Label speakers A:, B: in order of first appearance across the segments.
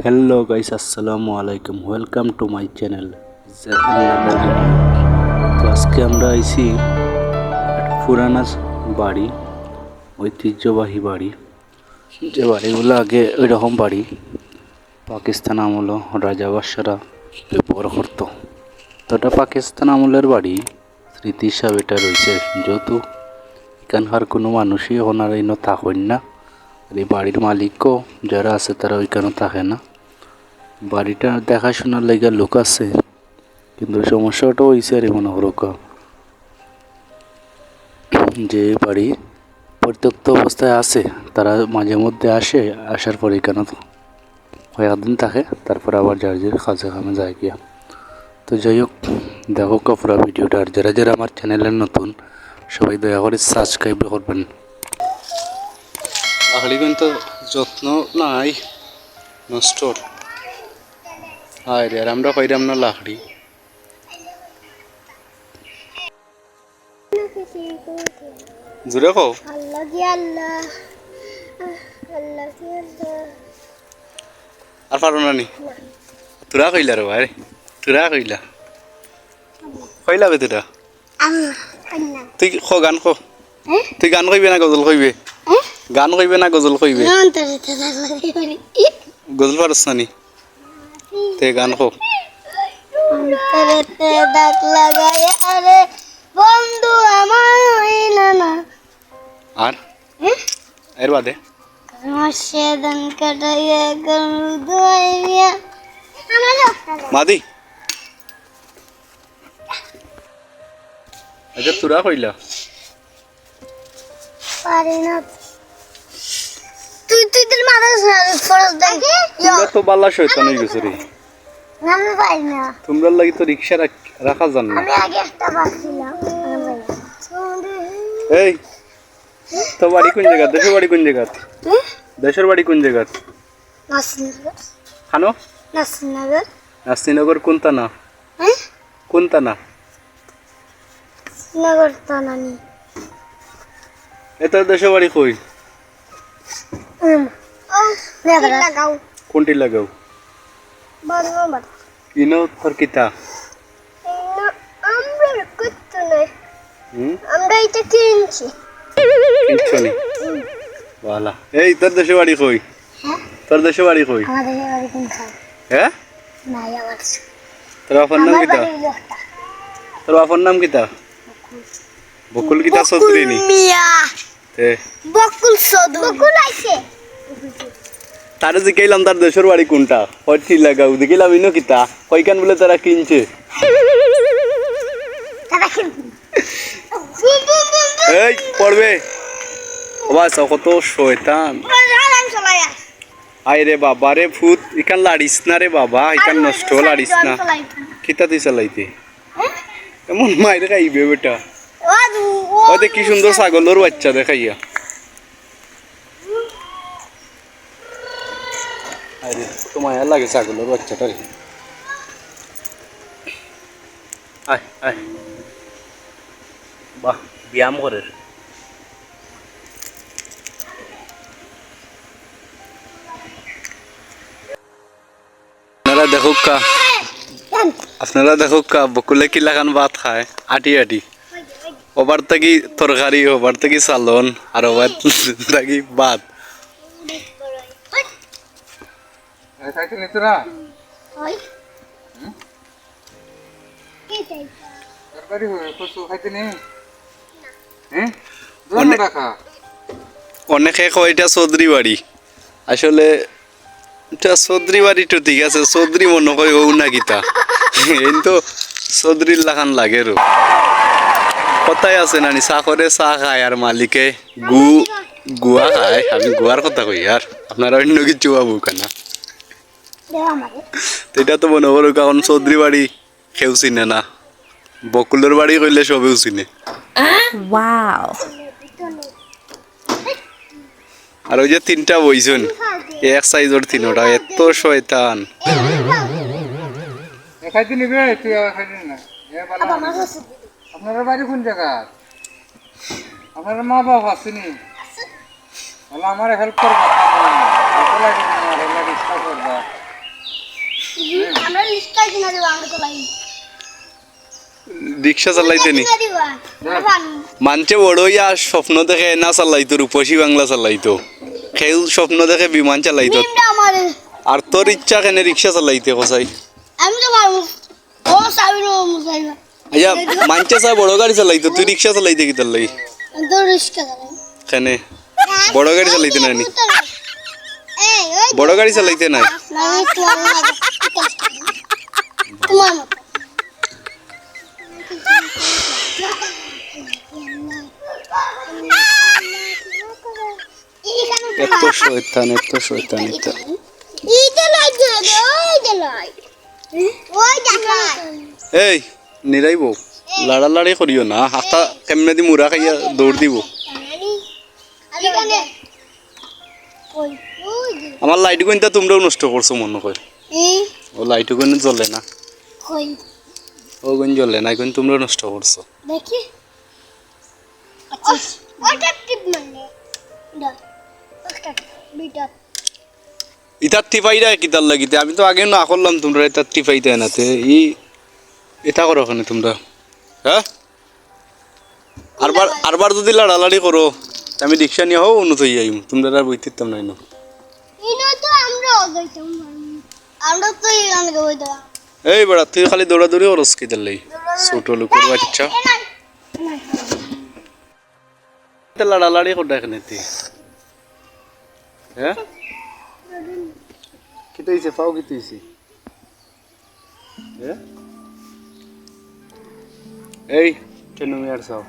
A: Hello guys, আসসালামু আলাইকুম। Welcome to my channel. তো আজকে আমরা আইছি একটা পুরানা বাড়ি, ঐতিহ্যবাহী বাড়ি। যে বাড়িগুলো আগে ওইরকম বাড়ি পাকিস্তান আমল রাজা বাদশারা ব্যবহার করতো। তো এটা পাকিস্তান আমলের বাড়ি, স্মৃতি হিসাবে এটা রয়েছে। যেহেতু এখানকার কোনো মানুষই ওনার এনে থাকেন না, আর এই বাড়ির মালিকও যারা আছে তারা ওইখানে থাকে না। বাড়িটা দেখাশোনার লেগে লোক আছে, কিন্তু সমস্যাটাও হয়েছে আর মনে হরকা যে বাড়ি পরিত্যক্ত অবস্থায় আছে, তারা মাঝে মধ্যে আসে, আসার পরে এখানে কয়েকদিন থাকে, তারপর আবার যার যার কাজে কামে যায় গিয়া। তো যাই হোক, দেখো পুরো ভিডিওটা। আর যারা যারা আমার চ্যানেলের নতুন, সবাই দয়া করে সাবস্ক্রাইব করবেন। লাকড়ি কিন্তু যত্ন নাই, নষ্ট হয় রে। আর আমরা পাইলাম না লাকড়ি। জোরে কও।
B: আল্লাহ কি আল্লাহ, আল্লাহ কি আল্লাহ।
A: আর পারো না নি? তোরা কইলা রে ভাই, তোরা কইলা কইলা বে তোরা। তুই গান খ। তুই গান কইবে না গজল কইবে? গান কইবে না গজল কইবে? গজল পারস না নি? তে গান খ।
B: অন্তরেতে দাগ লাগায় আরে বন্ধু আমার হইল না।
A: আর এর বাদে
B: আমার সেদিন কাটাইয়া গরু দুয়াইয়া
A: মাদি। আচ্ছা তোরা কইলা
B: পারি না। তুই তুই তোর মাথা ফরজ দেখে
A: তোমরা তো বাল্লা শয়তান হয়ে গেছো রে।
B: আমি পারি না।
A: তোমরা লাগি তো রিক্সা রাখা জান না।
B: আমি আগে একটা পাচ্ছিলাম।
A: এই তো বাড়ি কোন জায়গা? দেশের বাড়ি কোন জায়গা? দেশের বাড়ি কোন জায়গা?
B: নাসিনগর।
A: খানো
B: নাসিনগর।
A: নাসিনগর কোন থানা? কোন থানা?
B: নগর তানানি।
A: এটা দেশের বাড়ি কই?
B: লাগাও।
A: কোনটি লাগাও?
B: বর্ণবাদ।
A: ইনো তোর কিতা?
B: আমরা করতে নাই। আমরা এটা কিনছি।
A: কিনছো নি? বালা। এই তোর দেশের বাড়ি কই? তোর দেশের বাড়ি কই?
B: আমাদের বাড়ি কোন খায়?
A: হ্যাঁ?
B: নাই আমার।
A: তোর বাবার নাম কিতা? তোর বাবার নাম কিতা? বকুল কিতা চৌধুরী নি?
B: মিয়া।
A: তে
B: বকুল চৌধুরী। বকুল আইছে।
A: তারে জিকাইলাম তার দেশের বাড়ি কোনটা, হটি লাগাও দেখিলাম ইনো কিতা কইকান বলে তারা কিনছে।
B: তারা কিনছে।
A: এই পড়বে বাবা, কত শয়তান। আয় রে বাবা রে ভূত, ইকান লাড়িস না রে বাবা, ইকান নষ্ট লাড়িস না। কিতা তুই চালাইতে এমন মাইরে খাইবে বেটা। ওতে কি সুন্দর ছাগলের বাচ্চা দেখাইয়া। আরে তো মায়া লাগে ছাগলের বাচ্চাটা রে। আয় আয়, বাহ ব্যায়াম করে। আপনারা দেখুক কা, আপনারা দেখুক কা বকুলে কি লাগান ভাত খায় আটি আটি। ওবার থাকি তরকারি, ওবার থাকি চালন, আর ওবার থাকি ভাত। অনেকে কয় এটা চৌধুরী বাড়ি, আসলে এটা চৌধুরী বাড়ি তো ঠিক আছে, চৌধুরী মনে কয় ও না গীতা কিন্তু চৌধুরীর লাগান লাগে রো। কথাই আছে নানি, চা করে চা খায় আর মালিকে গুয়া খায়। আমি গুয়ার কথা কই, আর আপনারা অন্য কিছু পাবো কেনা। এটা তো মনে করো কারণ চৌধুরী বাড়ি কেউ চিনে না, বকুলের বাড়ি কইলে সবেও চিনে। আর ওই যে তিনটা বইছেন এক সাইজের তিনটা, এত শয়তান।
C: খাইতে নিবে তুই খাইতে না। আপনার বাড়ি কোন জায়গা? আপনার মা বাবা আসেনি? তাহলে আমার হেল্প করবা,
B: রিক্সা কিনা দিবা আমরা চলাই
A: রিক্সা চালাইতে নি
B: কিনা দিবা
A: মানছে বড় ইয়া স্বপ্ন দেখে না চালাইতো রূপসী বাংলা চালাইতো খেউ স্বপ্ন দেখে বিমান চালাইতো
B: নিমটা আমার
A: আর তোর ইচ্ছা কেন রিক্সা চালাইতে কোসাই
B: আমি তো পারবো ও সাবির ও মুসাইবা
A: আচ্ছা মানছে চা বড় গাড়ি চালাইতো তুই রিক্সা চালাইতে কি তার লাগি
B: তো রিক্সা চালাই
A: কেনে বড় গাড়ি চালাইতে নাই নি
B: এই ওই
A: বড় গাড়ি চালাইতে নাই
B: না তোমার মতো
A: এত শয়তান এটা
B: এইটা লাগে ওইটা লাগে ওই দেখাই
A: এই নিরাইব লাড়ালাড়ি করিও না হাতা কেমনে দি মুরা খাইয়া দৌড় দিব
B: এখানে ওই ওই
A: আমার লাইট গুনটা তোমরাও নষ্ট করছো মনে কর
B: এই
A: ও লাইট গুন জ্বলে না
B: কই
A: ও গুন জ্বলে না গুন তোমরাও নষ্ট করছো
B: দেখি আচ্ছা ওটা টিপ মানে দা ওটা বিটা
A: ইতার টিপাইরা কি তার লাগিতে আমি তো আগে না করলাম তোমরা ইতার টিপাইতে নাতে এটা করো ওখানে তোমরা হ্যাঁ আরবার যদি লাড়ালাড়ি করো আমি রিক্সা নিয়ে হও উন্নত হয়ে যাইম তোমরা আর বইতিতাম নাই না
B: ইনো তো আমরা ওইটাম আমরা তো অনেক ওইটা
A: এই বড়া তুই খালি দৌড়াদৌড়ি করস কি তার লাগি ছোট লোকের বাচ্চা এটা লাড়ালাড়ি করতে এখানে তুই হ্যাঁ কি হইছে পাও কি হইছে হ্যাঁ এই কেন আর সাও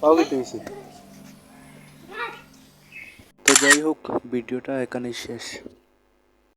A: পাও কি হইছে তো যাই হোক ভিডিওটা এখানেই শেষ